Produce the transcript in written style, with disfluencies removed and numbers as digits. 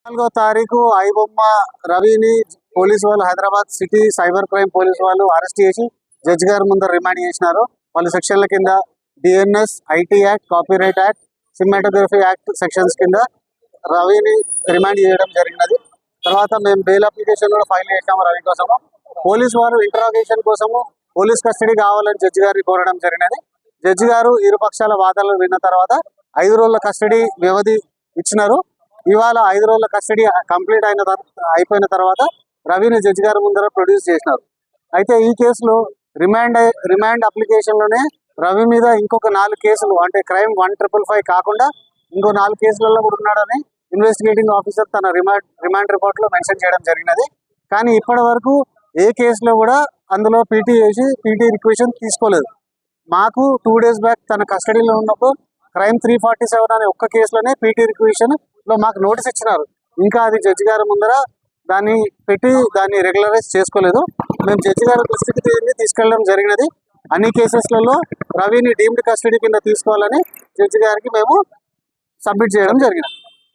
4వ తారీఖు ఐబొమ్మ రవిని పోలీసు వాళ్ళు Hyderabad city cyber crime police వాళ్ళు అరెస్ట్ చేసి జడ్జి గారి ముందర రిమాండ్ చేసినారు. వాళ్ళు సెక్షన్ల కింద DNS, IT act, copyright act, cinematography act sections కింద రవిని రిమాండ్ చేయడం జరిగినది. తర్వాత మేము బెయిల్ అప్లికేషన్ కూడా ఫైల్ చేసాము రవి కోసము. పోలీసు వారు ఇంటరాగేషన్ కోసము పోలీస్ కస్టడీ కావాలని జడ్జి గారిని కోరడం జరిగినది. జడ్జి గారు ఇరు పక్షాల వాదనలు విన్న తర్వాత 5 రోజుల కస్టడీ వ్యవధి ఇచ్చినారు. ఇవాళ 5 రోజుల కస్టడీ కంప్లీట్ అయిపోయిన తర్వాత రవిని జడ్జి గారి ముందర ప్రొడ్యూస్ చేసినారు. అయితే ఈ కేసులో రిమాండ్ అప్లికేషన్లోనే రవి మీద ఇంకొక 4 కేసులు అంటే క్రైమ్ 1555 కాకుండా ఇంకో 4 కేసులలో కూడా ఉన్నాడని ఇన్వెస్టిగేటింగ్ ఆఫీసర్ తన రిమాండ్ రిపోర్ట్లో మెన్షన్ చేయడం జరిగినది. కానీ ఇప్పటి వరకు ఏ కేసులో కూడా అందులో పీటీ చేసి పీటీ రిక్వెషన్ తీసుకోలేదు. మాకు 2 days బ్యాక్ తన కస్టడీలో ఉన్నప్పుడు క్రైమ్ 347 అనే ఒక్క కేసులోనే పీటీ రిక్వెషన్ లో మాకు నోటీస్ ఇచ్చినారు. ఇంకా అది జడ్జి గారి ముందర దాన్ని పెట్టి దాన్ని రెగ్యులరైజ్ చేసుకోలేదు. మేము జడ్జి గారి దృష్టికి తీసుకెళ్ళడం జరిగినది. అన్ని కేసెస్లలో రవిని డీమ్డ్ కస్టడీ కింద తీసుకోవాలని జడ్జి గారికి మేము సబ్మిట్ చేయడం జరిగినది.